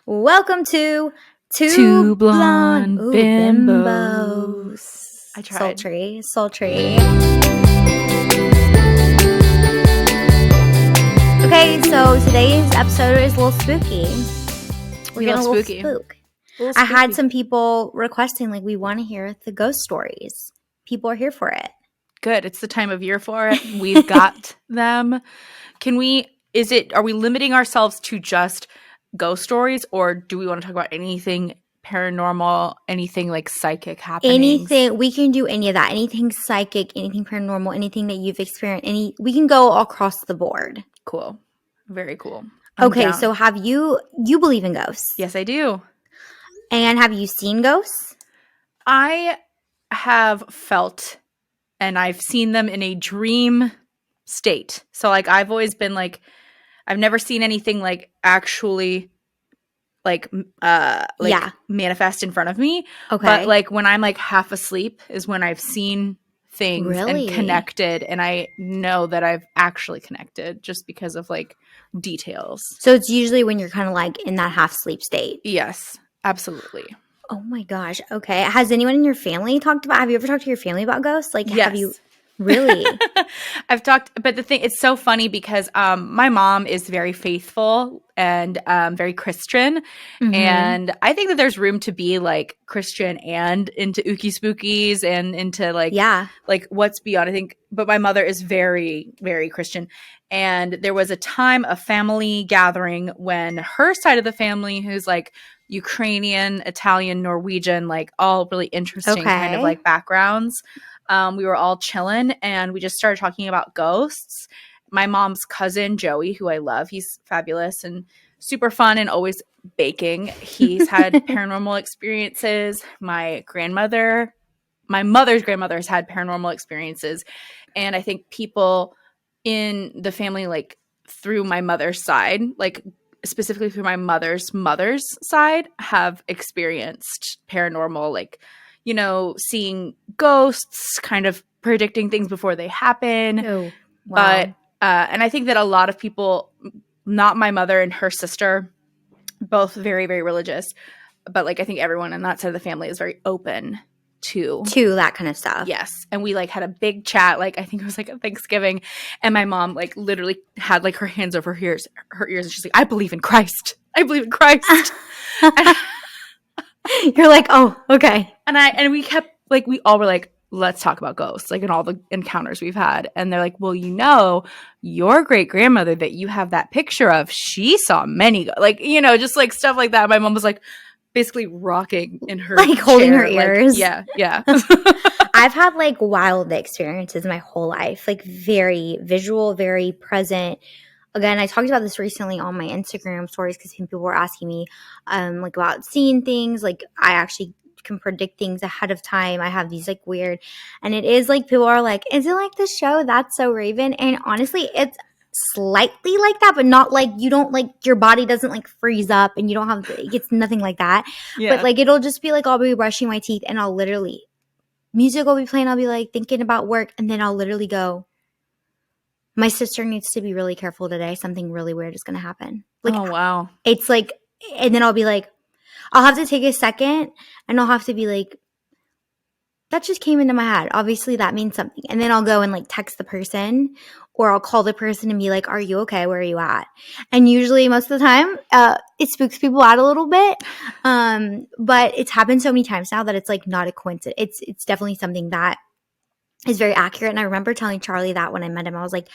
Welcome to Two blonde bimbos. I tried. Sultry. Okay, so today's episode is a little spooky. We're getting a little spook. I had some people requesting, like, we want to hear the ghost stories. People are here for it. Good. It's the time of year for it. We've got them. Are we limiting ourselves to just ghost stories, or do we want to talk about anything paranormal, anything like psychic happenings? Anything. We can do any of that. Anything psychic, anything paranormal, anything that you've experienced. We can go across the board. Cool. Very cool. Okay, so have you believe in ghosts? Yes, I do. And have you seen ghosts? I have felt and I've seen them in a dream state. So like I've always been like, I've never seen anything like actually manifest in front of me. Okay. But like when I'm like half asleep is when I've seen things and connected, and I know that I've actually connected just because of like details. So it's usually when you're kind of like in that half sleep state. Yes, absolutely. Oh my gosh. Okay. Has anyone in your family have you ever talked to your family about ghosts? Like, yes. Have you really? I've talked, but it's so funny because my mom is very faithful and very Christian. Mm-hmm. And I think that there's room to be like Christian and into ooky spookies and into like what's beyond, but my mother is very, very Christian. And there was a time, a family gathering when her side of the family, who's like Ukrainian, Italian, Norwegian, like all really interesting kind of like backgrounds. We were all chilling and we just started talking about ghosts. My mom's cousin, Joey, who I love, he's fabulous and super fun and always baking. He's had paranormal experiences. My mother's grandmother has had paranormal experiences. And I think people in the family, like through my mother's side, like specifically through my mother's side, have experienced paranormal, like, you know, seeing ghosts, kind of predicting things before they happen. Oh, wow. But, and I think that a lot of people, not my mother and her sister, both very, very religious, but like I think everyone on that side of the family is very open to that kind of stuff. Yes. And we like had a big chat, like I think it was like a Thanksgiving, and my mom like literally had like her hands over her ears, and she's like, I believe in Christ. You're like, oh, okay. And we kept like, we all were like, let's talk about ghosts, like in all the encounters we've had. And they're like, well, you know, your great grandmother that you have that picture of, she saw many, like, you know, just like stuff like that. My mom was like basically rocking in her like chair, holding her ears. Like, yeah. I've had like wild experiences my whole life, like very visual, very present. Again, I talked about this recently on my Instagram stories because people were asking me like about seeing things. Like I actually can predict things ahead of time. I have these like weird, and it is like people are like, is it like the show That's So Raven? And honestly, it's slightly like that, but not like you don't like your body doesn't like freeze up and you don't have it's nothing like that. Yeah. But like it'll just be like I'll be brushing my teeth and I'll literally music will be playing. I'll be like thinking about work, and then I'll literally go, my sister needs to be really careful today. Something really weird is going to happen. Like, oh, wow. It's like, and then I'll be like, I'll have to take a second and I'll have to be like, that just came into my head. Obviously that means something. And then I'll go and like text the person, or I'll call the person and be like, are you okay? Where are you at? And usually most of the time, it spooks people out a little bit. But it's happened so many times now that it's like not a coincidence. It's definitely something that is very accurate. And I remember telling Charlie that when I met him, I was like,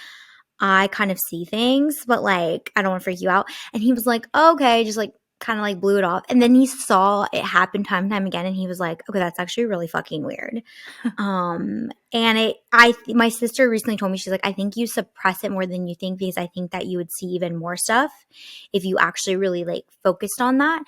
I kind of see things, but like, I don't want to freak you out. And he was like, oh, okay, just like kind of like blew it off. And then he saw it happen time and time again. And he was like, okay, that's actually really fucking weird. And my sister recently told me, she's like, I think you suppress it more than you think, because I think that you would see even more stuff if you actually really like focused on that.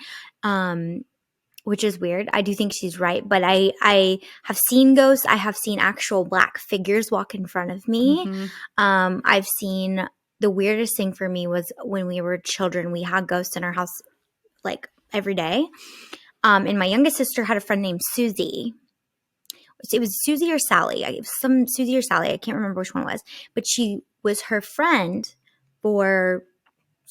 Which is weird. I do think she's right. But I have seen ghosts. I have seen actual black figures walk in front of me. Mm-hmm. I've seen – the weirdest thing for me was when we were children, we had ghosts in our house like every day. And my youngest sister had a friend named Susie. It was Susie or Sally. Susie or Sally. I can't remember which one it was. But she was her friend for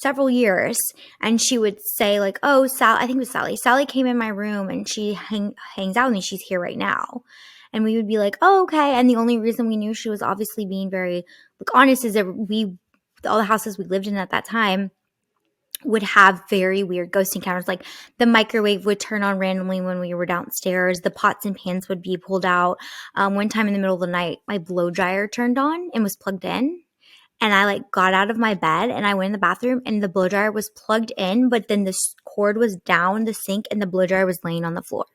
several years, and she would say like, oh, I think it was Sally came in my room and she hangs out with me, she's here right now. And we would be like, oh, okay. And the only reason we knew she was obviously being very like honest is that all the houses we lived in at that time would have very weird ghost encounters. Like the microwave would turn on randomly when we were downstairs. The pots and pans would be pulled out. One time in the middle of the night, my blow dryer turned on and was plugged in. And I like got out of my bed and I went in the bathroom and the blow dryer was plugged in, but then the cord was down the sink and the blow dryer was laying on the floor.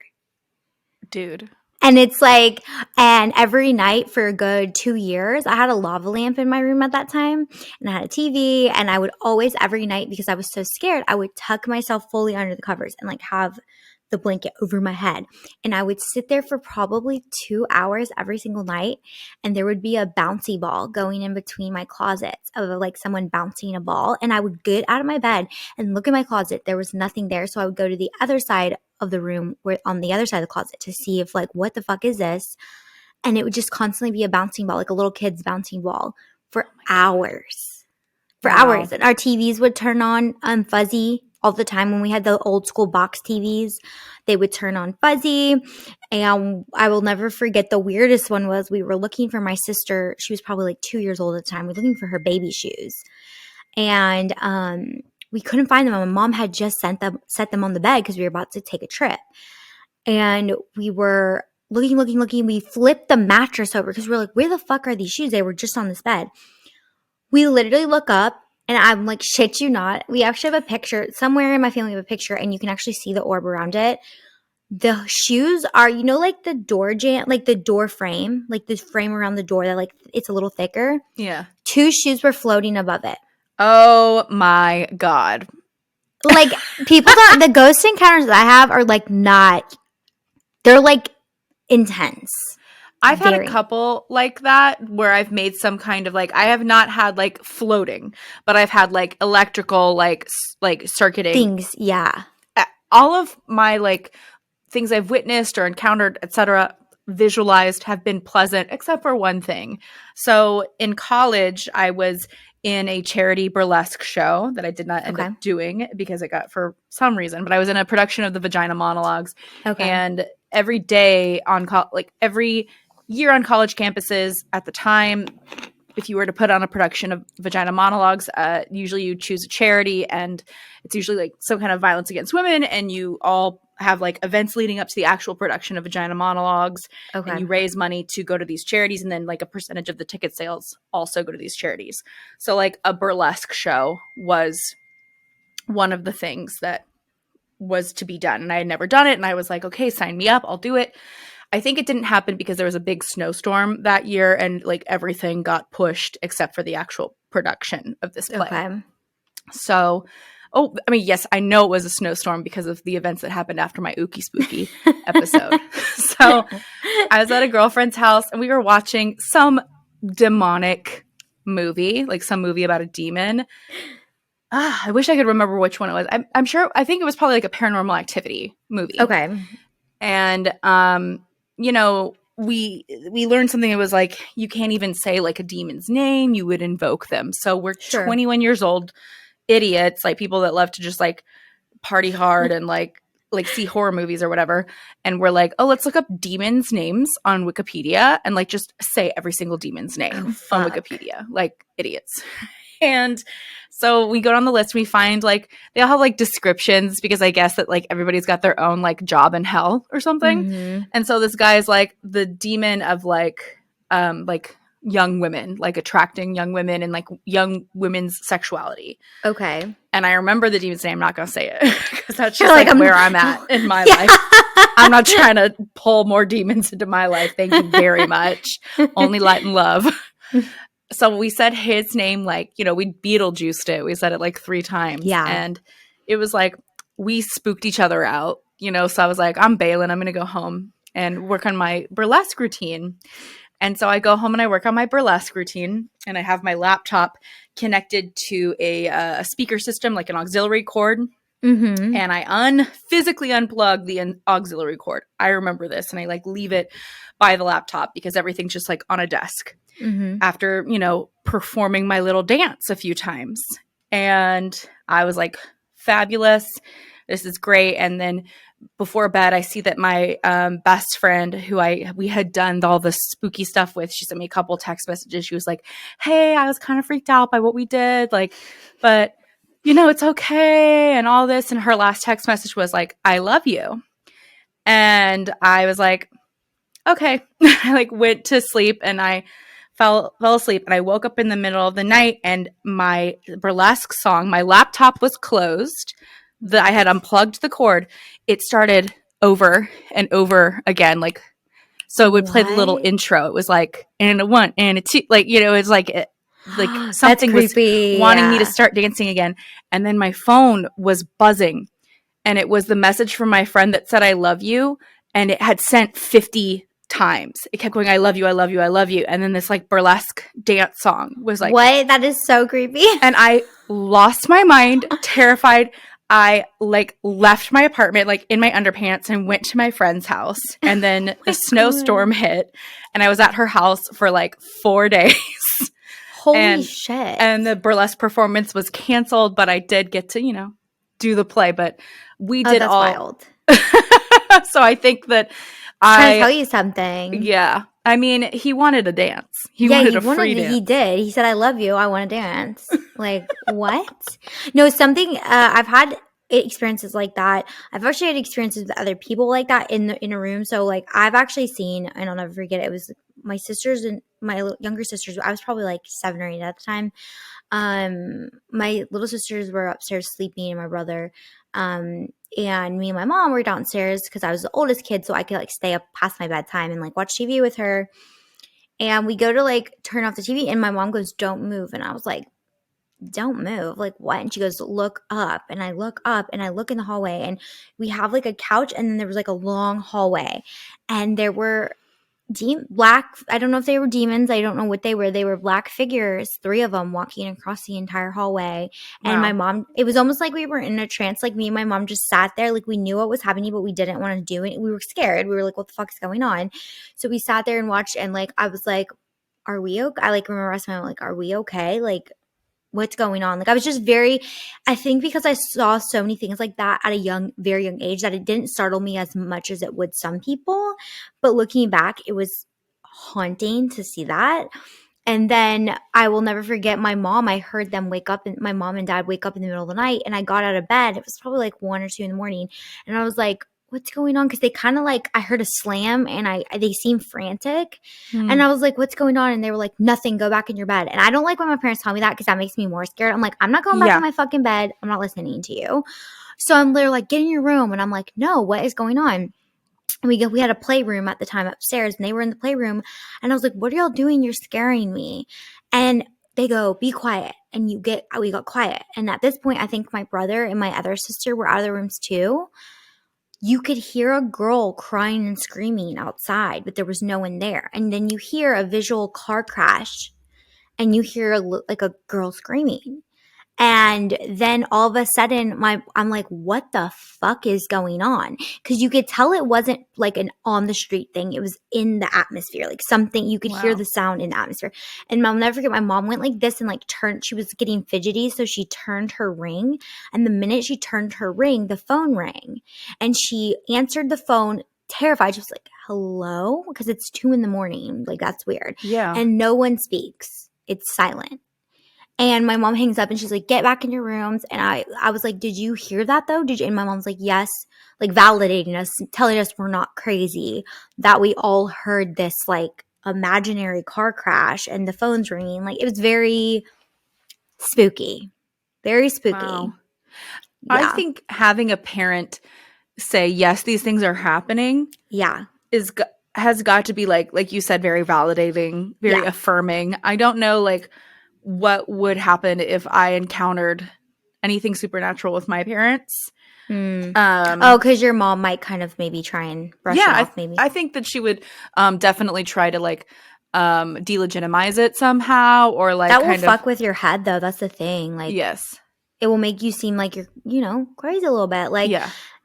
Dude. And it's like, and every night for a good 2 years, I had a lava lamp in my room at that time, and I had a TV, and I would always, every night, because I was so scared, I would tuck myself fully under the covers and like have the blanket over my head. And I would sit there for probably 2 hours every single night, and there would be a bouncy ball going in between my closets of like someone bouncing a ball. And I would get out of my bed and look in my closet. There was nothing there. So I would go to the other side of the room, where on the other side of the closet, to see if like, what the fuck is this? And it would just constantly be a bouncing ball, like a little kid's bouncing ball for hours. For hours. And our TVs would turn on fuzzy all the time. When we had the old school box TVs, they would turn on fuzzy. And I will never forget, the weirdest one was we were looking for my sister. She was probably like 2 years old at the time. We were looking for her baby shoes. And we couldn't find them. My mom had just set them on the bed because we were about to take a trip. And we were looking. We flipped the mattress over because we were like, where the fuck are these shoes? They were just on this bed. We literally look up, and I'm like, shit you not. We actually have a picture. Somewhere in my family we have a picture, and you can actually see the orb around it. The shoes are, like the door jamb, like the door frame, like the frame around the door that like it's a little thicker. Yeah. 2 shoes were floating above it. Oh my God. Like people don't, the ghost encounters that I have are like not, they're like intense. I've had a couple like that where I've made some kind of like, I have not had like floating, but I've had like electrical, like circuiting things. Yeah. All of my like things I've witnessed or encountered, etc., visualized have been pleasant, except for one thing. So in college, I was in a charity burlesque show that I did not end up doing because I got for some reason, but I was in a production of the Vagina Monologues. Okay. And every day on every year on college campuses at the time, if you were to put on a production of Vagina Monologues, usually you choose a charity, and it's usually like some kind of violence against women, and you all have like events leading up to the actual production of Vagina Monologues. Okay. And you raise money to go to these charities, and then like a percentage of the ticket sales also go to these charities. So like a burlesque show was one of the things that was to be done, and I had never done it, and I was like, okay, sign me up, I'll do it. I think it didn't happen because there was a big snowstorm that year, and like everything got pushed except for the actual production of this play. Okay. So, yes, I know it was a snowstorm because of the events that happened after my Ookie Spooky episode. So I was at a girlfriend's house, and we were watching some demonic movie, like some movie about a demon. I wish I could remember which one it was. I'm sure. I think it was probably like a Paranormal Activity movie. Okay. And we learned something that was like, you can't even say like a demon's name, you would invoke them. So we're 21 years old idiots, like people that love to just like party hard and like see horror movies or whatever. And we're like, oh, let's look up demons' names on Wikipedia and like just say every single demon's name on Wikipedia, like idiots. And so we go down the list, we find like they all have like descriptions because I guess that like everybody's got their own like job in hell or something. Mm-hmm. And so this guy is like the demon of like young women, like attracting young women and like young women's sexuality. Okay. And I remember the demon's name. I'm not going to say it because that's just like where I'm at in my life. I'm not trying to pull more demons into my life. Thank you very much. Only light and love. So we said his name, like, we Beetlejuiced it. We said it like 3 times. Yeah. And it was like, we spooked each other out, So I was like, I'm bailing. I'm going to go home and work on my burlesque routine. And so I go home and I work on my burlesque routine, and I have my laptop connected to a speaker system, like an auxiliary cord. Mm-hmm. And I physically unplug the auxiliary cord. I remember this, and I like leave it by the laptop because everything's just like on a desk. Mm-hmm. After, performing my little dance a few times. And I was like, fabulous. This is great. And then before bed, I see that my best friend who we had done all the spooky stuff with, she sent me a couple text messages. She was like, hey, I was kind of freaked out by what we did. Like, but it's okay and all this. And her last text message was like, I love you. And I was like, okay. I like went to sleep and I fell asleep, and I woke up in the middle of the night, and my burlesque song, my laptop was closed. I had unplugged the cord. It started over and over again. Like, so it would play the little intro. It was like, and a one and a two, like, it's like something was wanting me to start dancing again. And then my phone was buzzing, and it was the message from my friend that said, I love you. And it had sent 50 times. It kept going, I love you, I love you, I love you. And then this like burlesque dance song was like, what? That is so creepy. And I lost my mind, terrified. I like left my apartment like in my underpants and went to my friend's house. And then the snowstorm hit, and I was at her house for like 4 days. Holy shit. And the burlesque performance was canceled, but I did get to, do the play. But we did that's all wild. So I think that Can I tell you something? Yeah. I mean, he wanted a dance. He wanted a free dance. He did. He said, I love you. I want to dance. Like, what? No, something I've had experiences like that. I've actually had experiences with other people like that in a room. So like I've actually seen, and I'll never forget it, was my sisters and my younger sisters. I was probably like 7 or 8 at the time. My little sisters were upstairs sleeping, and my brother, and me and my mom were downstairs because I was the oldest kid, so I could like stay up past my bedtime and like watch TV with her. And we go to like turn off the TV, and my mom goes, don't move. And I was like, don't move, like what? And she goes, look up. And I look up, and I look in the hallway, and we have like a couch, and then there was like a long hallway, and there were black, I don't know if they were demons, I don't know what they were black figures, 3 of them walking across the entire hallway. And my mom, it was almost like we were in a trance. Like me and my mom just sat there, like we knew what was happening, but we didn't want to do it. We were scared. We were like, what the fuck is going on? So we sat there and watched, and like I was like, are we okay? I like remember asking my mom, like, are we okay? Like, what's going on? Like I was just I think because I saw so many things like that at a very young age, that it didn't startle me as much as it would some people. But looking back, it was haunting to see that. And then I will never forget my mom. I heard them wake up, and my mom and dad wake up in the middle of the night, and I got out of bed. It was probably like 1 or 2 in the morning. And I was like, what's going on? Because they kind of like, I heard a slam, and they seemed frantic. And I was like, what's going on? And they were like, nothing, go back in your bed. And I don't like when my parents tell me that, because that makes me more scared. I'm like, I'm not going back in my fucking bed. I'm not listening to you. So I'm literally like, get in your room. And I'm like, no, what is going on? And we had a playroom at the time upstairs, and they were in the playroom. And I was like, what are y'all doing? You're scaring me. And they go, be quiet. And we got quiet. And at this point, I think my brother and my other sister were out of the rooms too. You could hear a girl crying and screaming outside, but there was no one there. And then you hear a visual car crash, and you hear like a girl screaming. And then all of a sudden, I'm like, what the fuck is going on? Because you could tell it wasn't like an on the street thing. It was in the atmosphere, like something you could hear the sound in the atmosphere. And I'll never forget, my mom went like this and like turned. She was getting fidgety, so she turned her ring. And the minute she turned her ring, the phone rang, and she answered the phone terrified. She was like, hello, because it's 2 a.m. Like that's weird. Yeah. And no one speaks. It's silent. And my mom hangs up, and she's like, get back in your rooms. And I was like, did you hear that though? Did you? And my mom's like, yes, like validating us, telling us we're not crazy, that we all heard this like imaginary car crash and the phone's ringing. Like it was very spooky, very spooky. Wow. Yeah. I think having a parent say, yes, these things are happening. Yeah. Has got to be like you said, very validating, very affirming. I don't know like what would happen if I encountered anything supernatural with my parents. Because your mom might kind of maybe try and brush it off. Maybe I think that she would definitely try to like delegitimize it somehow, or like that will fuck with your head though. That's the thing. Like yes, it will make you seem like you're crazy a little bit. Like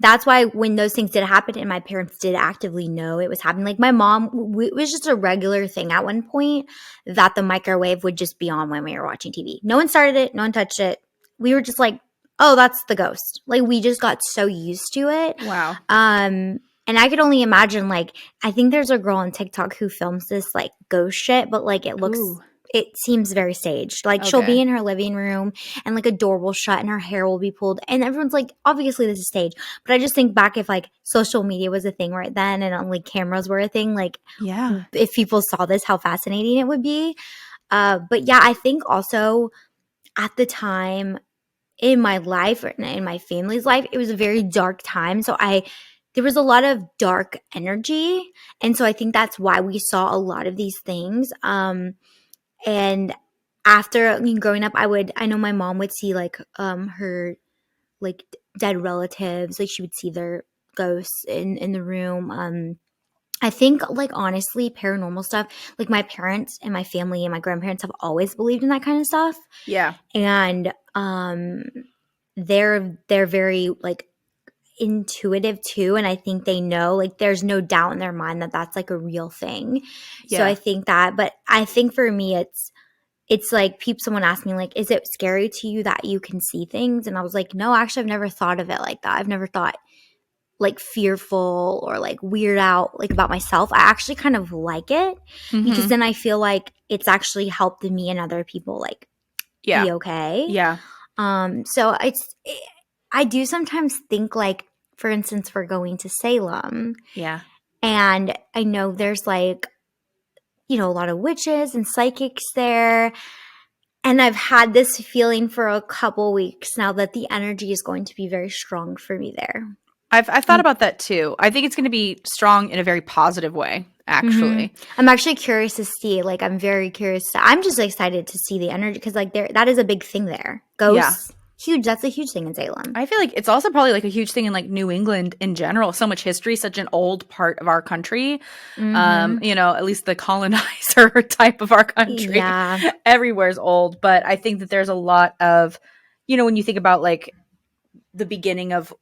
that's why when those things did happen, and my parents did actively know it was happening. Like my mom, it was just a regular thing at one point that the microwave would just be on when we were watching TV. No one started it. No one touched it. we were just like, oh, that's the ghost. Like, we just got so used to it. Wow. And I could only imagine, like, I think there's a girl on TikTok who films this, like, ghost shit, but, like, Ooh. it seems very staged. Like, she'll Okay. be in her living room and, like, a door will shut and her hair will be pulled. And everyone's like, obviously this is staged. But I just think back if, like, social media was a thing right then and only cameras were a thing, like, Yeah. if people saw this, how fascinating it would be. But yeah, I think also at the time in my life and in my family's life, it was a very dark time. So there was a lot of dark energy. And so I think that's why we saw a lot of these things. And after, I mean, growing up, I know my mom would see like her like dead relatives, like she would see their ghosts in the room. I think, like, honestly, paranormal stuff, like, my parents and my family and my grandparents have always believed in that kind of stuff. Yeah. And they're very, like, intuitive too. And I think they know, like, there's no doubt in their mind that that's, like, a real thing. So Yeah. I think that, but I think for me, it's like someone asked me, like, is it scary to you that you can see things? And I was like, no, actually, I've never thought of it like that. I've never thought like fearful or like weird out like about myself. I actually kind of like it because Mm-hmm. then I feel like it's actually helped me and other people like Yeah. be okay. Yeah. So I do sometimes think like, for instance, we're going to Salem Yeah. and I know there's like, a lot of witches and psychics there. And I've had this feeling for a couple weeks now that the energy is going to be very strong for me there. I've thought about that too. I think it's going to be strong in a very positive way, actually. I'm actually curious to see. Like, I'm very curious. I'm just excited to see the energy because, like, that is a big thing there. Yeah. Ghosts, huge. That's a huge thing in Salem. I feel like it's also probably like a huge thing in like New England in general. So much history, such an old part of our country. At least the colonizer type of our country. Yeah. Everywhere's old. But I think that there's a lot of, when you think about like the beginning of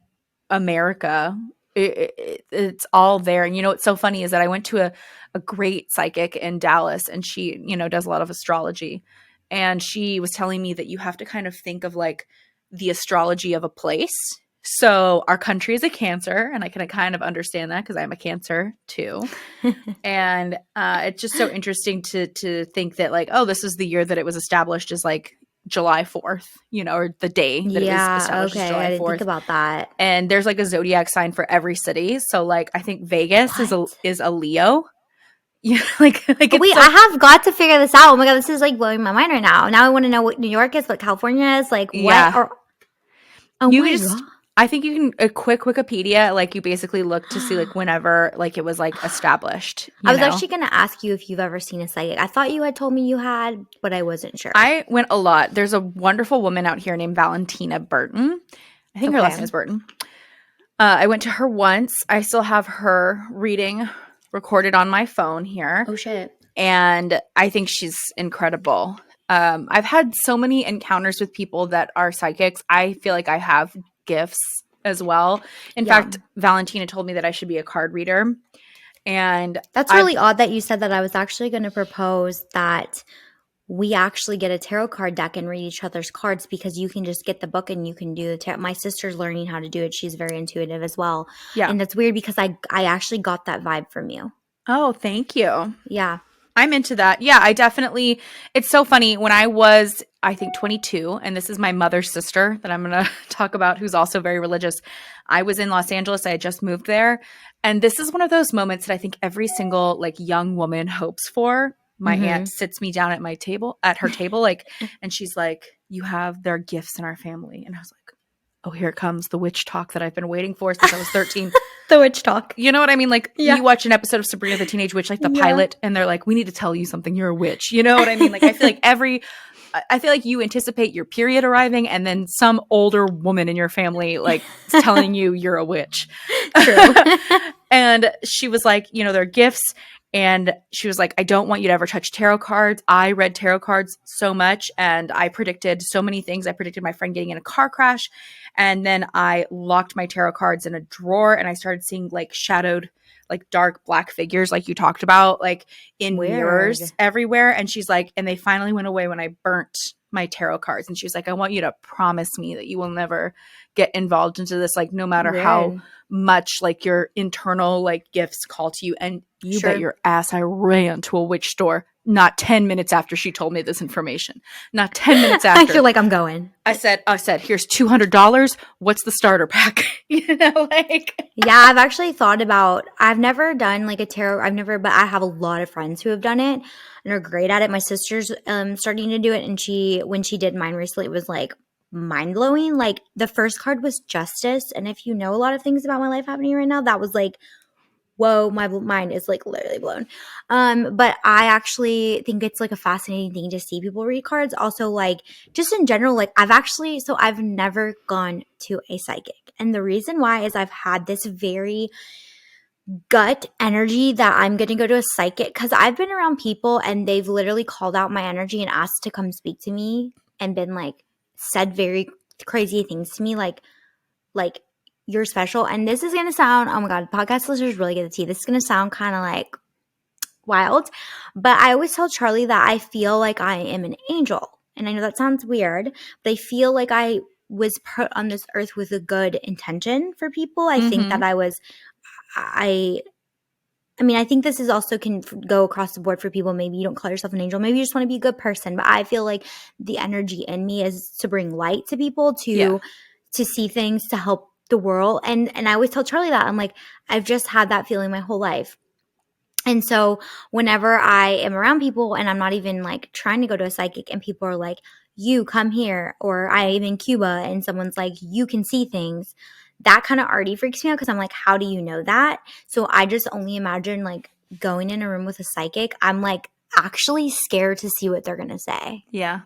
America, it's all there. And what's so funny is that I went to a great psychic in Dallas and she, does a lot of astrology. And she was telling me that you have to kind of think of like the astrology of a place. So our country is a Cancer, and I can kind of understand that because I'm a Cancer too. And it's just so interesting to think that like, oh, this is the year that it was established as like July 4th, or the day that it was established as July 4th. I didn't think about that. And there's like a zodiac sign for every city. So like I think Vegas is a Leo. Yeah, like wait, I have got to figure this out. Oh my god, this is like blowing my mind right now. Now I want to know what New York is, what California is, like what yeah. Oh you my just god. I think you can a quick Wikipedia, like you basically look to see like whenever like it was like established. I was actually going to ask you if you've ever seen a psychic. I thought you had told me you had, but I wasn't sure. I went a lot. There's a wonderful woman out here named Valentina Burton. I think her last name is Burton. I went to her once. I still have her reading recorded on my phone here. Oh shit. And I think she's incredible. I've had so many encounters with people that are psychics. I feel like I have gifts as well. In fact, Valentina told me that I should be a card reader. And that's really odd that you said that. I was actually going to propose that we actually get a tarot card deck and read each other's cards because you can just get the book and you can do the tarot. My sister's learning how to do it. She's very intuitive as well. Yeah. And that's weird because I actually got that vibe from you. Oh, thank you. Yeah. I'm into that. Yeah, I definitely – it's so funny. When I was, I think, 22, and this is my mother's sister that I'm going to talk about who's also very religious. I was in Los Angeles. I had just moved there. And this is one of those moments that I think every single like young woman hopes for. My aunt sits me down at her table, like, and she's like, "You have their gifts in our family." And I was like, "Oh, here it comes, the witch talk that I've been waiting for since I was 13." The witch talk. You know what I mean? Like you watch an episode of Sabrina the Teenage Witch, like the pilot, and they're like, "We need to tell you something. You're a witch." You know what I mean? Like I feel like you anticipate your period arriving, and then some older woman in your family like is telling you you're a witch. True. And she was like, they're gifts. And she was like, I don't want you to ever touch tarot cards. I read tarot cards so much and I predicted so many things. I predicted my friend getting in a car crash. And then I locked my tarot cards in a drawer and I started seeing like shadowed, like dark black figures, like you talked about, like in mirrors everywhere. And she's like, and they finally went away when I burnt my tarot cards. And she was like, I want you to promise me that you will never get involved into this, like, no matter how Weird. much like your internal like gifts call to you. And you bet Sure. your ass I ran to a witch store not 10 minutes after she told me this information. Not 10 minutes after. You're like, I'm going. I said, here's $200. What's the starter pack? You know, like. Yeah, I've actually thought about, I've never done like a tarot, but I have a lot of friends who have done it and are great at it. My sister's starting to do it, and when she did mine recently, it was like mind blowing. Like the first card was justice. And if you know a lot of things about my life happening right now, that was like, whoa, my mind is like literally blown. But I actually think it's like a fascinating thing to see people read cards. Also, like just in general, like I've never gone to a psychic. And the reason why is I've had this very gut energy that I'm going to go to a psychic, because I've been around people and they've literally called out my energy and asked to come speak to me and been like, said very crazy things to me, like you're special. And this is going to sound, oh my God, podcast listeners really get the tea. This is going to sound kind of like wild, but I always tell Charlie that I feel like I am an angel. And I know that sounds weird, but I feel like I was put on this earth with a good intention for people. I think that I mean, I think this is also can go across the board for people. Maybe you don't call yourself an angel. Maybe you just want to be a good person. But I feel like the energy in me is to bring light to people, to see things, to help the world. And I always tell Charlie that. I'm like, I've just had that feeling my whole life. And so whenever I am around people and I'm not even like trying to go to a psychic and people are like, you come here, or I am in Cuba and someone's like, you can see things, that kind of already freaks me out, because I'm like, how do you know that? So I just only imagine like going in a room with a psychic. I'm like actually scared to see what they're going to say. Yeah.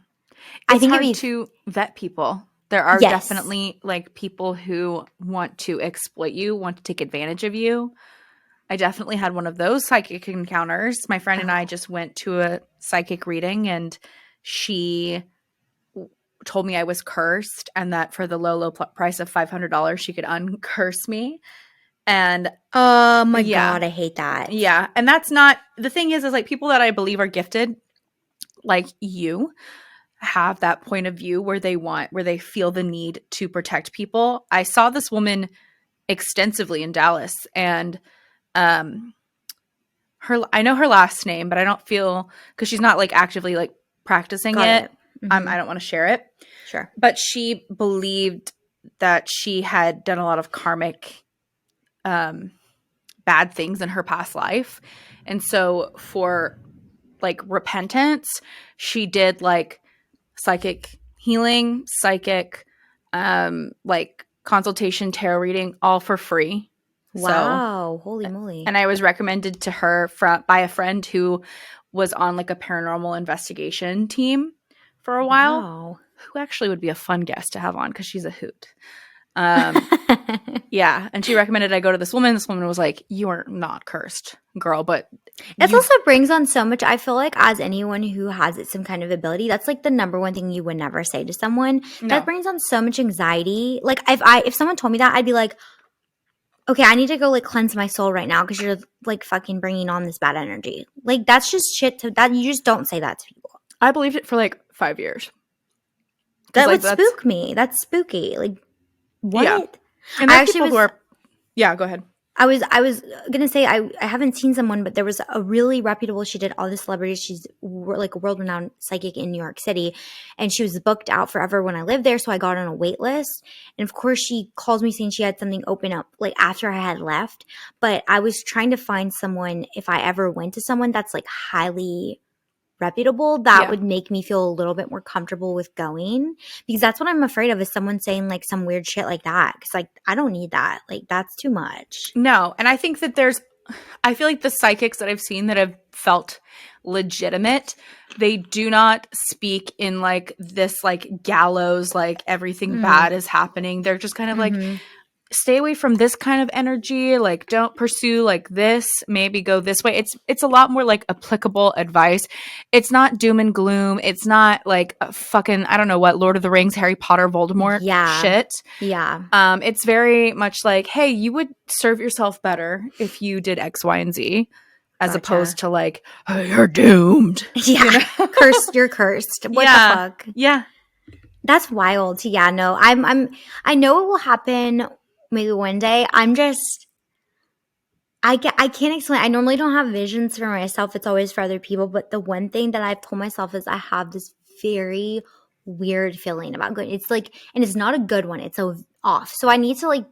I It's think hard to vet people. There are Yes. definitely like people who want to exploit you, want to take advantage of you. I definitely had one of those psychic encounters. My friend and I just went to a psychic reading, and she told me I was cursed, and that for the low price of $500, she could uncurse me. And oh my God, I hate that. Yeah. And that's not – the thing is like people that I believe are gifted, like you, have that point of view where they feel the need to protect people. I saw this woman extensively in Dallas, and I know her last name, but I don't feel, because she's not like actively like practicing it. Mm-hmm. I don't want to share it. Sure. But she believed that she had done a lot of karmic bad things in her past life. And so for like repentance, she did like psychic healing, psychic like consultation, tarot reading, all for free. Wow. So, holy moly. And I was recommended to her by a friend who was on like a paranormal investigation team for a while. Wow. Who actually would be a fun guest to have on, because she's a hoot. Yeah. And she recommended I go to this woman. This woman was like, you are not cursed, girl. But it also brings on so much. I feel like as anyone who has some kind of ability, that's like the number one thing you would never say to someone. No. That brings on so much anxiety. Like if someone told me that, I'd be like, okay, I need to go like cleanse my soul right now, because you're like fucking bringing on this bad energy. Like that's just shit that you just don't say that to people. I believed it for like 5 years. That would spook me. That's spooky. Like what? Yeah. And there's people who are – yeah, go ahead. I was going to say I haven't seen someone, but there was a really reputable – she did all the celebrities. She's like a world-renowned psychic in New York City, and she was booked out forever when I lived there, so I got on a wait list. And, of course, she calls me saying she had something open up like after I had left. But I was trying to find someone, if I ever went to someone that's like highly – reputable, that would make me feel a little bit more comfortable with going, because that's what I'm afraid of, is someone saying like some weird shit like that, because like I don't need that. Like that's too much. No. And I think that I feel like the psychics that I've seen that have felt legitimate, they do not speak in like this like gallows, like everything bad is happening. They're just kind of like, stay away from this kind of energy, like don't pursue like this, maybe go this way. It's a lot more like applicable advice. It's not doom and gloom. It's not like a fucking, I don't know what, Lord of the Rings, Harry Potter, Voldemort shit. Yeah. It's very much like, hey, you would serve yourself better if you did X, Y, and Z. as Gotcha. opposed to like, oh, you're doomed. Yeah. You know? Cursed, you're cursed. What the Yeah. fuck? Yeah. That's wild. Yeah, no. I know it will happen maybe one day. I can't explain. I normally don't have visions for myself. It's always for other people. But the one thing that I've told myself is I have this very weird feeling about going. It's like, and it's not a good one. It's so off. So I need to like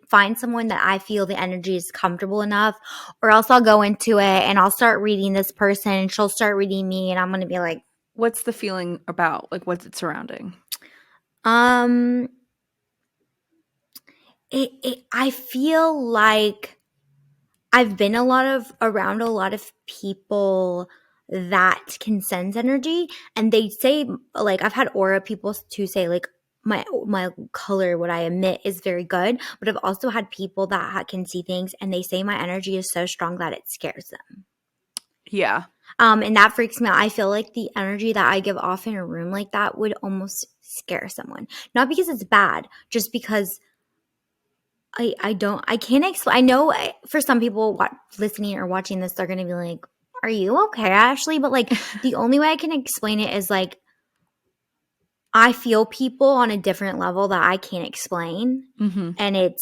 find someone that I feel the energy is comfortable enough, or else I'll go into it and I'll start reading this person and she'll start reading me, and I'm gonna be like, What's the feeling about? Like, what's it surrounding? um, I feel like I've been around a lot of people that can sense energy, and they say like I've had aura people to say like my color, what I emit is very good, but I've also had people that can see things and they say my energy is so strong that it scares them. Yeah. And that freaks me out. I feel like the energy that I give off in a room like that would almost scare someone. Not because it's bad, just because I can't explain. I know for some people listening or watching this, they're going to be like, are you okay, Ashlee? But like the only way I can explain it is like I feel people on a different level that I can't explain. Mm-hmm. And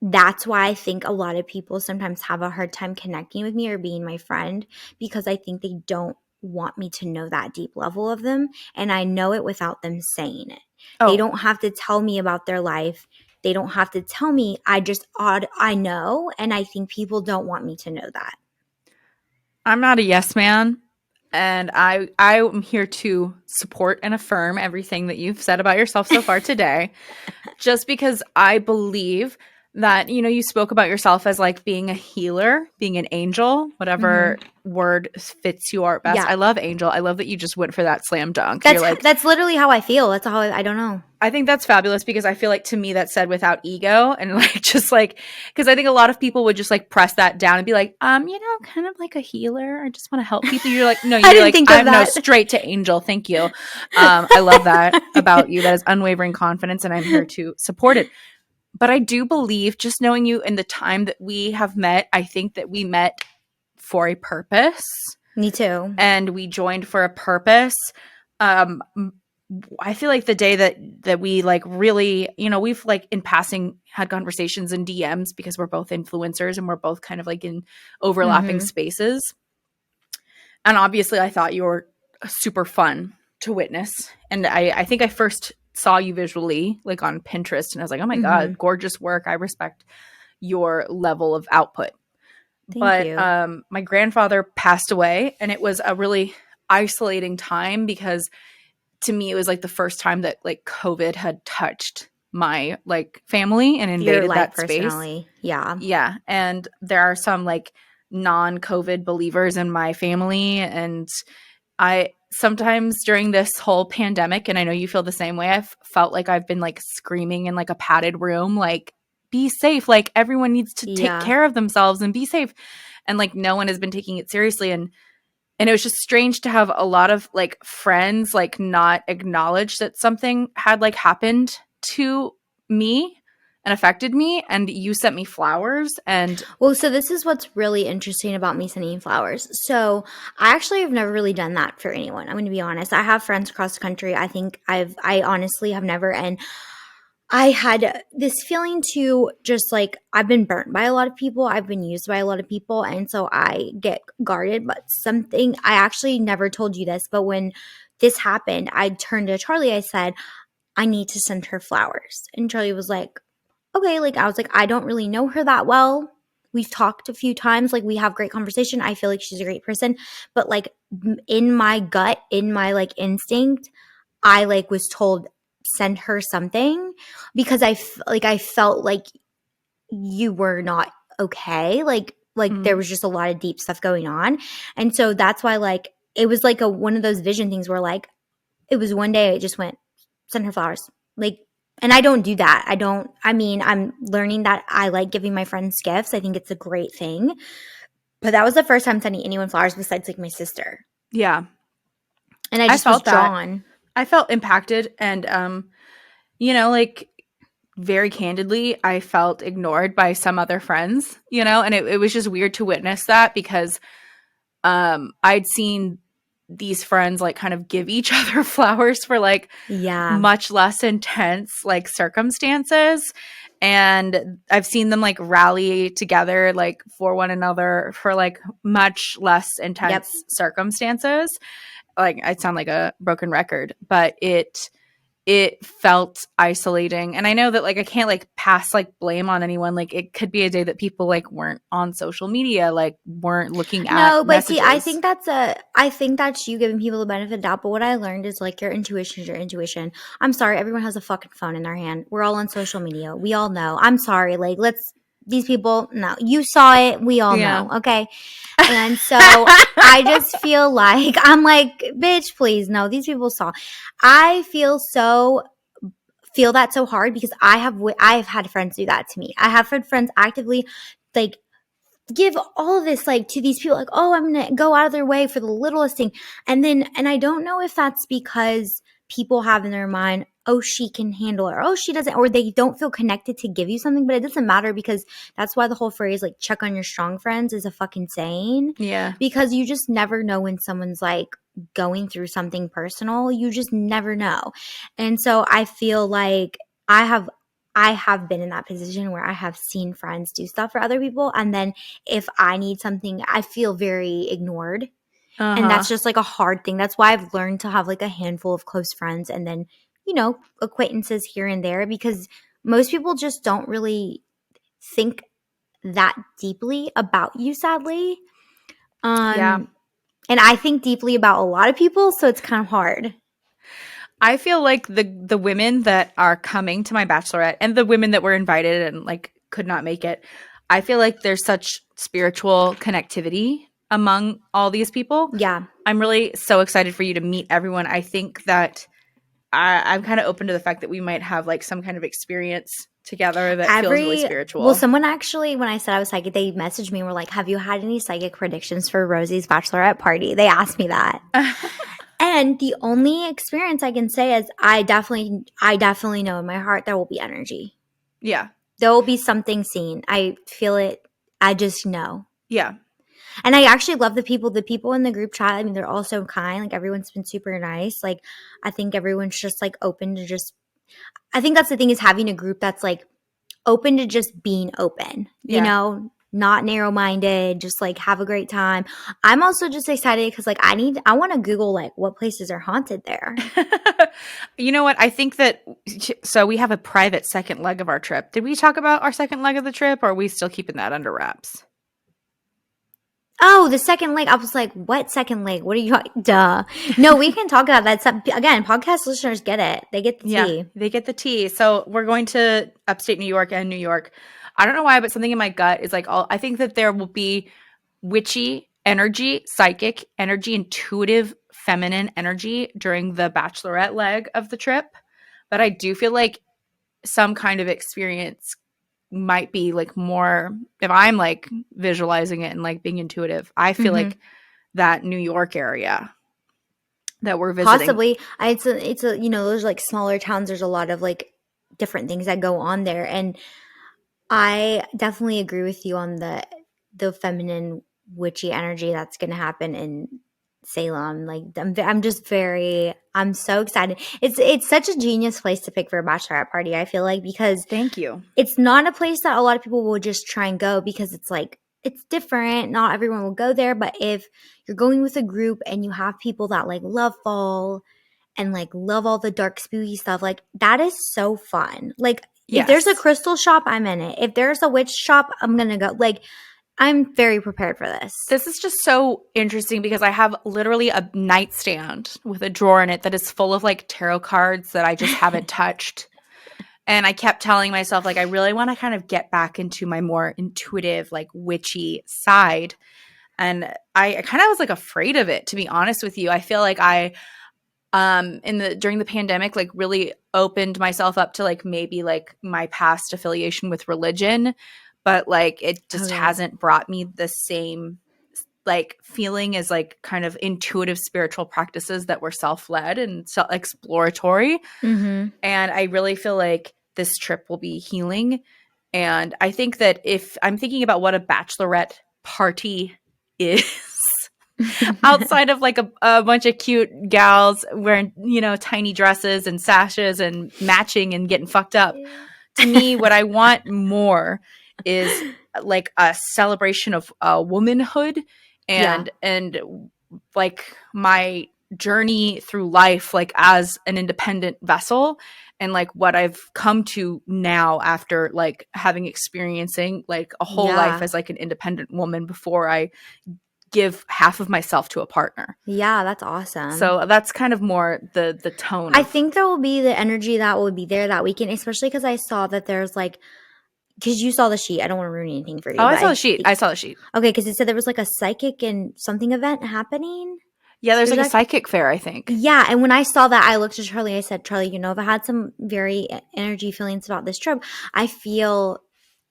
that's why I think a lot of people sometimes have a hard time connecting with me or being my friend, because I think they don't want me to know that deep level of them. And I know it without them saying it. They Oh, don't have to tell me about their life. They don't have to tell me. I know. And I think people don't want me to know that. I'm not a yes man. And I am here to support and affirm everything that you've said about yourself so far today. Just because I believe that, you know, you spoke about yourself as like being a healer, being an angel, whatever word fits you art best. Yeah. I love angel. I love that you just went for that slam dunk. You're like, That's literally how I feel. That's how I don't know. I think that's fabulous because I feel like to me that's said without ego and like just like because I think a lot of people would just like press that down and be like, you know, kind of like a healer. I just want to help people. You're like, no, I you're didn't like, think of I'm no that. straight to angel. Thank you. I love that about you. That is unwavering confidence, and I'm here to support it. But I do believe, just knowing you and the time that we have met, I think that we met for a purpose Me too. and we joined for a purpose. Um, I feel like the day that we like really, you know, we've like in passing had conversations in DMs because we're both influencers and we're both kind of like in overlapping spaces. And obviously I thought you were super fun to witness. And I think I first saw you visually like on Pinterest and I was like, oh my God, gorgeous work. I respect your level of output. Thank But you. my grandfather passed away and it was a really isolating time because to me it was like the first time that like COVID had touched my like family and Your invaded life that space. personally. Yeah. Yeah. And there are some like non-COVID believers in my family. And I sometimes during this whole pandemic, and I know you feel the same way, I've felt like I've been like screaming in like a padded room, like, be safe. Like everyone needs to take Yeah. care of themselves and be safe. And like no one has been taking it seriously. And it was just strange to have a lot of like friends like not acknowledge that something had like happened to me and affected me, and you sent me flowers. And Well, so this is what's really interesting about me sending flowers. So I actually have never really done that for anyone. I'm going to be honest. I have friends across the country. I honestly have never. And I had this feeling to just like, I've been burnt by a lot of people. I've been used by a lot of people. And so I get guarded. But something, I actually never told you this, but when this happened, I turned to Charlie. I said, I need to send her flowers. And Charlie was like, okay. Like, I was like, I don't really know her that well. We've talked a few times. Like, we have great conversation. I feel like she's a great person. But like in my gut, in my like instinct, I like was told send her something because I felt like you were not okay. Like there was just a lot of deep stuff going on. And so that's why like it was like one of those vision things where like it was one day it just went send her flowers. Like, and I don't do that. I mean, I'm learning that I like giving my friends gifts. I think it's a great thing. But that was the first time sending anyone flowers besides like my sister. yeah, And I I just was felt that. drawn. I felt impacted. And, you know, like very candidly, I felt ignored by some other friends, you know, and it was just weird to witness that because I'd seen these friends like kind of give each other flowers for like Yeah. much less intense like circumstances. And I've seen them like rally together like for one another for like much less intense Yep. circumstances. Like I sound like a broken record, but it felt isolating. And I know that like I can't like pass like blame on anyone. Like it could be a day that people like weren't on social media, like weren't looking at No, but see, messages. I think that's you giving people the benefit of the doubt. But what I learned is like your intuition is your intuition. I'm sorry, everyone has a fucking phone in their hand. We're all on social media. We all know. I'm sorry. Like, these people, no, you saw it. We all Yeah. know. Okay. And so I just feel like, I'm like, bitch, please. No, these people saw. I feel that so hard because I have had friends do that to me. I have had friends actively like give all of this like to these people like, oh, I'm gonna go out of their way for the littlest thing. And I don't know if that's because people have in their mind, oh, she can handle it, or oh, she doesn't, or they don't feel connected to give you something. But it doesn't matter because that's why the whole phrase like check on your strong friends is a fucking saying. Yeah. Because you just never know when someone's like going through something personal. You just never know. And so I feel like I have been in that position where I have seen friends do stuff for other people, and then if I need something, I feel very ignored. And Uh-huh. that's just like a hard thing. That's why I've learned to have like a handful of close friends and then, acquaintances here and there, because most people just don't really think that deeply about you, sadly. Yeah. Um, and I think deeply about a lot of people, so it's kind of hard. I feel like the women that are coming to my bachelorette and the women that were invited and like could not make it, I feel like there's such spiritual connectivity among all these people. Yeah. I'm really so excited for you to meet everyone. I think that I'm kind of open to the fact that we might have like some kind of experience together that feels really spiritual. Someone actually, when I said I was psychic, they messaged me and were like, have you had any psychic predictions for Rosie's bachelorette party? They asked me that. And the only experience I can say is I definitely know in my heart there will be energy. Yeah. There will be something seen. I feel it. I just know. Yeah. And I actually love the people in the group chat. I mean, they're all so kind. Like everyone's been super nice. Like I think everyone's just like open to just, I think that's the thing is having a group that's like open to just being open, Yeah. not narrow-minded, just like have a great time. I'm also just excited because like I want to Google like what places are haunted there. You know what? I think that so we have a private second leg of our trip. Did we talk about our second leg of the trip or are we still keeping that under wraps? Oh, the second leg. I was like, what second leg? What are you duh. No, we can talk about that. Again, podcast listeners get it. They get the Yeah, tea. they get the tea. So we're going to upstate New York and New York. I don't know why, but something in my gut is like, I think that there will be witchy energy, psychic energy, intuitive, feminine energy during the bachelorette leg of the trip. But I do feel like some kind of experience might be like more, if I'm like visualizing it and like being intuitive, I feel Mm-hmm. like that New York area that we're visiting. Possibly. It's a those like smaller towns. There's a lot of like different things that go on there, and I definitely agree with you on the feminine witchy energy that's going to happen in Salem. Like I'm so excited. It's such a genius place to pick for a bachelorette party. I feel like because Thank you. it's not a place that a lot of people will just try and go because it's like it's different. Not everyone will go there, but if you're going with a group and you have people that like love fall and like love all the dark spooky stuff, like that is so fun. Like if there's a Yes. crystal shop, I'm in it. If there's a witch shop, I'm gonna go. Like I'm very prepared for this. This is just so interesting because I have literally a nightstand with a drawer in it that is full of like tarot cards that I just haven't touched. And I kept telling myself, like, I really want to kind of get back into my more intuitive, like witchy side. And I kind of was like afraid of it, to be honest with you. I feel like I during the pandemic like really opened myself up to like maybe like my past affiliation with religion, but like it just Oh yeah. hasn't brought me the same like feeling as like kind of intuitive spiritual practices that were self-led and exploratory. Mm-hmm. And I really feel like this trip will be healing. And I think that if I'm thinking about what a bachelorette party is, outside of like a bunch of cute gals wearing, tiny dresses and sashes and matching and getting fucked up, to me, what I want more is like a celebration of womanhood and like my journey through life, like as an independent vessel, and like what I've come to now after like experiencing like a whole life as like an independent woman before I give half of myself to a partner. Yeah, that's awesome. So that's kind of more the tone. I think there will be the energy that will be there that weekend, especially because I saw that there's like, because you saw the sheet. I don't want to ruin anything for you. Oh, I saw the sheet. Okay, because it said there was like a psychic and something event happening. Yeah, there's like a psychic fair, I think. Yeah, and when I saw that, I looked at Charlie. I said, Charlie, I've had some very energy feelings about this trip. I feel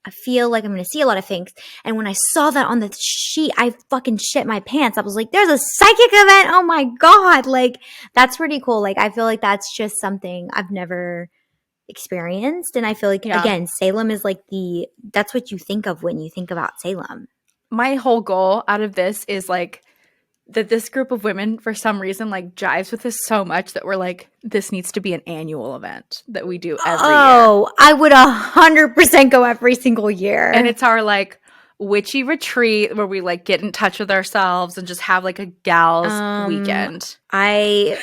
like I'm going to see a lot of things. And when I saw that on the sheet, I fucking shit my pants. I was like, there's a psychic event. Oh my God. Like, that's pretty cool. Like, I feel like that's just something I've never experienced. And I feel like, again, Salem is like that's what you think of when you think about Salem. My whole goal out of this is like, that this group of women, for some reason, like jives with us so much that we're like, this needs to be an annual event that we do every year. Oh, I would 100% go every single year. And it's our like witchy retreat where we like get in touch with ourselves and just have like a gals weekend. I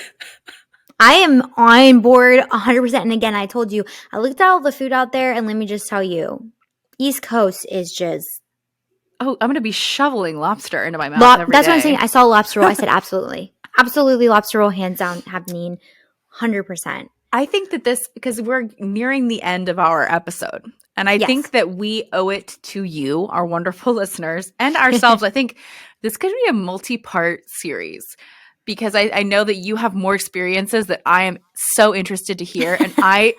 am on board 100%. And again, I told you, I looked at all the food out there, and let me just tell you, East Coast is just. Oh, I'm going to be shoveling lobster into my mouth every That's day. what I'm saying. I saw lobster roll. I said absolutely. Absolutely lobster roll, hands down, happening 100%. I think that because we're nearing the end of our episode, and I think that we owe it to you, our wonderful listeners, and ourselves. I think this could be a multi-part series because I know that you have more experiences that I am so interested to hear. And I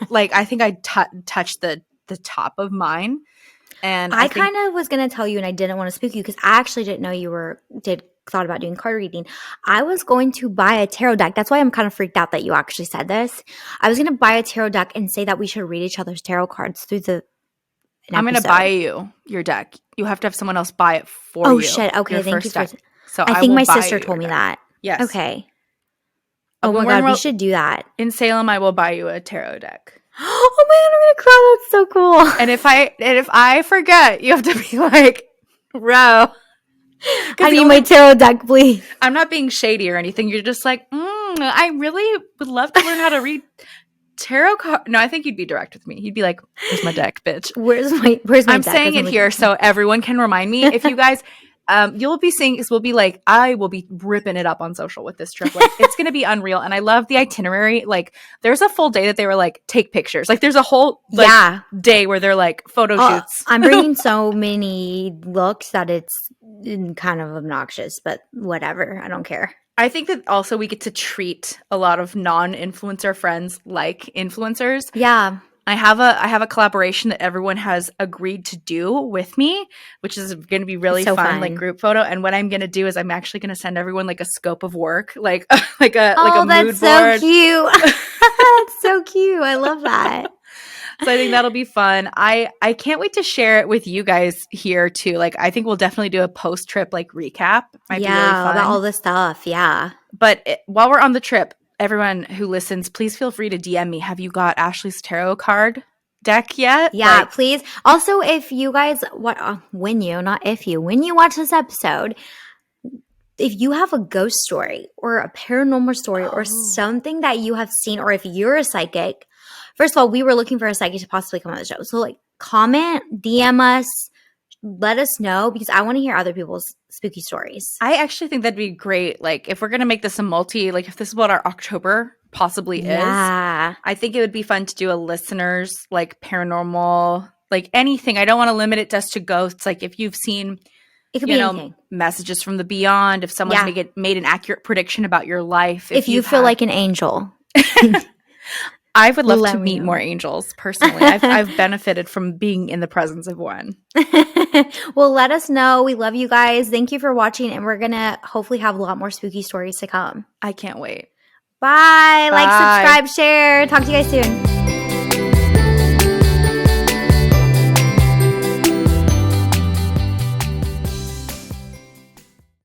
think I touched the top of mine. And I kind of was going to tell you, and I didn't want to spook you because I actually didn't know you thought about doing card reading. I was going to buy a tarot deck. That's why I'm kind of freaked out that you actually said this. I was going to buy a tarot deck and say that we should read each other's tarot cards through I'm going to buy you your deck. You have to have someone else buy it for you. Oh, shit. Okay, thank you. So I think my sister told me that. Yes. Okay. Oh my God, we should do that. In Salem, I will buy you a tarot deck. Oh my God, I'm gonna cry. That's so cool. And if I forget, you have to be like, Ro, I need my tarot deck, please. I'm not being shady or anything. You're just like, I really would love to learn how to read tarot cards. No, I think you'd be direct with me. You'd be like, "Where's my deck, bitch? Where's my I'm deck?" saying it here so everyone can remind me. If you guys. You'll be seeing, we'll be like, I will be ripping it up on social with this trip. Like, it's going to be unreal. And I love the itinerary. Like, there's a full day that they were like, take pictures. Like, there's a whole day where they're like photo shoots. I'm bringing so many looks that it's kind of obnoxious, but whatever. I don't care. I think that also we get to treat a lot of non-influencer friends like influencers. Yeah. I have a collaboration that everyone has agreed to do with me, which is going to be really fun, like group photo. And what I'm going to do is I'm actually going to send everyone like a scope of work, like a mood board. That's so cute. That's so cute. I love that. So I think that'll be fun. I can't wait to share it with you guys here too. Like, I think we'll definitely do a post-trip like recap. Might be really fun. About all the stuff. Yeah. But while we're on the trip, everyone who listens, please feel free to DM me. Have you got Ashlee's tarot card deck yet? Yeah, please. Also, if you guys, when you watch this episode, if you have a ghost story or a paranormal story or something that you have seen, or if you're a psychic, first of all, we were looking for a psychic to possibly come on the show. So like comment, DM us, let us know, because I want to hear other people's spooky stories. I actually think that'd be great. Like, if we're going to make this a like if this is what our October possibly is, I think it would be fun to do a listeners, like paranormal, like anything. I don't want to limit it just to ghosts. Like, if you've seen, it could be anything. Messages from the beyond, if someone's made an accurate prediction about your life. If you feel like an angel. I would love to meet more angels, personally. I've benefited from being in the presence of one. Well, let us know. We love you guys. Thank you for watching, and we're going to hopefully have a lot more spooky stories to come. I can't wait. Bye. Like, subscribe, share. Talk to you guys soon.